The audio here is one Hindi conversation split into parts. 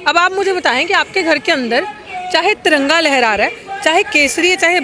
अब आप मुझे बताएं कि आपके घर के अंदर चाहे तिरंगा लहरा रहा है, चाहे केसरी है, चाहे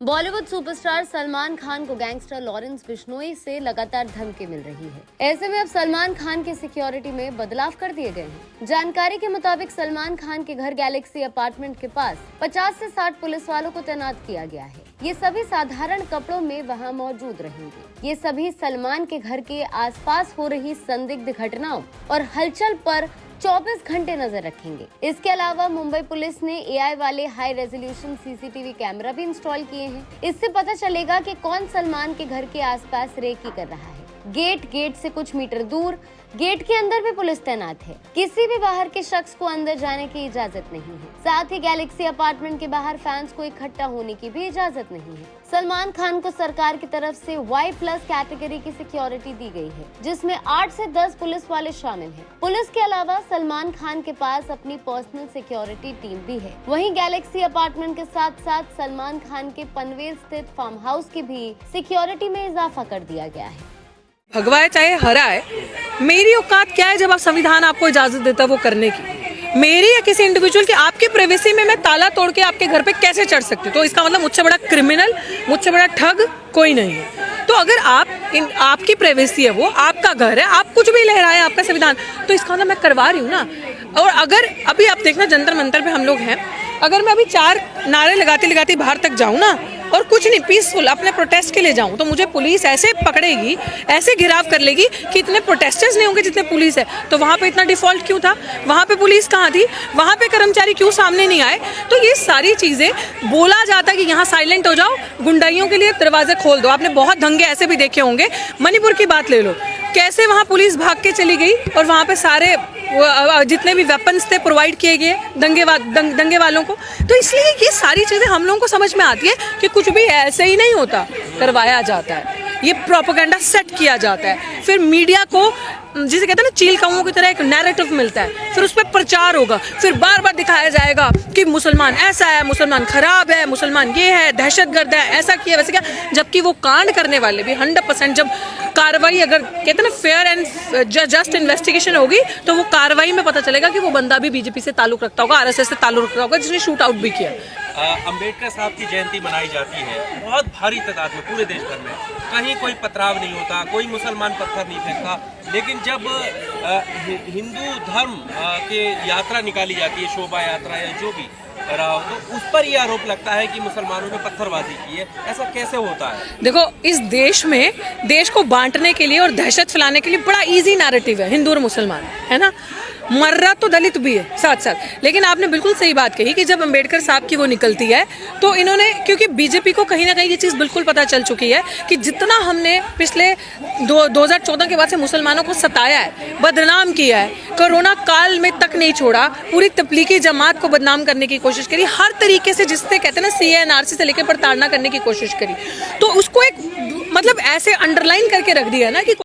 बॉलीवुड सुपरस्टार सलमान खान को गैंगस्टर लॉरेंस बिश्नोई से लगातार धमकी मिल रही है। ऐसे में अब सलमान खान की सिक्योरिटी में बदलाव कर दिए गए हैं। जानकारी के मुताबिक सलमान खान के घर गैलेक्सी अपार्टमेंट के पास 50 से 60 पुलिस वालों को तैनात किया गया है। ये सभी साधारण कपड़ों में वहां मौजूद रहेंगे। ये सभी सलमान के घर के आसपास हो रही संदिग्ध घटनाओं और हलचल पर 24 घंटे नजर रखेंगे। इसके अलावा मुंबई पुलिस ने AI वाले हाई रेजोल्यूशन CCTV कैमरा भी इंस्टॉल किए हैं। इससे पता चलेगा कि कौन सलमान के घर के आसपास रेकी कर रहा है। गेट से कुछ मीटर दूर गेट के अंदर भी पुलिस तैनात है। किसी भी बाहर के शख्स को अंदर जाने की इजाजत नहीं है। साथ ही गैलेक्सी अपार्टमेंट के बाहर फैंस को इकट्ठा होने की भी इजाजत नहीं है। सलमान खान को सरकार की तरफ से Y+ कैटेगरी की सिक्योरिटी दी गई है, जिसमें 8 से 10 पुलिस वाले शामिल हैं। पुलिस के अलावा सलमान खान के पास अपनी पर्सनल सिक्योरिटी टीम भी है। वहीं गैलेक्सी अपार्टमेंट के साथ साथ सलमान खान के पनवेल स्थित फार्म हाउस की भी सिक्योरिटी में इजाफा कर दिया गया है। भगवा है चाहे हरा है, मेरी औकात क्या है जब आप संविधान आपको इजाजत देता है वो करने की। मेरी या किसी इंडिविजुअल की आपकी प्राइवेसी में मैं ताला तोड़ के आपके घर पे कैसे चढ़ सकती हूँ? तो इसका मतलब मुझसे बड़ा क्रिमिनल, मुझसे बड़ा ठग कोई नहीं है। तो अगर आपकी प्राइवेसी है, वो आपका घर है, आप कुछ भी लहराए आपका संविधान, तो इसका मतलब मैं करवा रही हूँ ना। और अगर अभी आप देखना जंतर मंतर पे हम लोग हैं, अगर मैं अभी 4 नारे लगाते लगाते बाहर तक जाऊँ ना और कुछ नहीं पीसफुल अपने प्रोटेस्ट के लिए जाऊं, तो मुझे पुलिस ऐसे पकड़ेगी, ऐसे घिराव कर लेगी कि इतने प्रोटेस्टर्स नहीं होंगे जितने पुलिस है। तो वहाँ पे इतना डिफॉल्ट क्यों था? वहाँ पे पुलिस कहाँ थी? वहाँ पे कर्मचारी क्यों सामने नहीं आए? तो ये सारी चीज़ें बोला जाता है कि यहाँ साइलेंट हो जाओ, गुंडाइयों के लिए दरवाजे खोल दो। आपने बहुत दंगे ऐसे भी देखे होंगे। मणिपुर की बात ले लो, कैसे वहाँ पुलिस भाग के चली गई और वहाँ पे सारे जितने भी वेपन्स थे प्रोवाइड किए गए दंगे वालों को। तो इसलिए ये सारी चीज़ें हम लोगों को समझ में आती है कि कुछ भी ऐसे ही नहीं होता, करवाया जाता है। ये प्रोपेगेंडा सेट किया जाता है, फिर मीडिया को जिसे कहते हैं ना चील कौओं की तरह एक नैरेटिव मिलता है, फिर उस पर प्रचार होगा, फिर बार बार दिखाया जाएगा कि मुसलमान ऐसा है, मुसलमान खराब है, मुसलमान ये है, दहशतगर्द है, ऐसा किया वैसे क्या। जबकि वो कांड करने वाले भी 100% जब कार्रवाई, अगर कहते हैं ना फेयर एंड जस्ट इन्वेस्टिगेशन होगी, तो वो कार्रवाई में पता चलेगा कि वो बंदा भी BJP से ताल्लुक रखता होगा, RSS से ताल्लुक रखता होगा, जिसने शूट आउट भी किया। अंबेडकर साहब की जयंती मनाई जाती है बहुत भारी तादाद में पूरे देश भर में। कहीं कोई पथराव नहीं होता, कोई मुसलमान पत्थर नहीं फेंकता, लेकिन जब हिंदू धर्म के यात्रा निकाली जाती है, शोभा यात्रा या जो भी रहा हो, तो उस पर यह आरोप लगता है कि मुसलमानों ने पत्थरबाजी की है। ऐसा कैसे होता है? देखो, इस देश में देश को बांटने के लिए और दहशत फैलाने के लिए बड़ा इजी नैरेटिव है हिंदू और मुसलमान, है ना। मर रहा तो दलित भी है साथ साथ। लेकिन आपने बिल्कुल सही बात कही कि जब अंबेडकर साहब की वो निकलती है तो इन्होंने, क्योंकि BJP को कहीं ना कहीं ये चीज़ बिल्कुल पता चल चुकी है कि जितना हमने पिछले 2014 के बाद से मुसलमानों को सताया है, बदनाम किया है, कोरोना काल में तक नहीं छोड़ा, पूरी तबलीगी जमात को बदनाम करने की कोशिश करी, हर तरीके से जिससे कहते हैं ना CA NRC से लेकर प्रताड़ना करने की कोशिश करी, तो उसको एक मतलब ऐसे अंडरलाइन करके रख दिया ना कि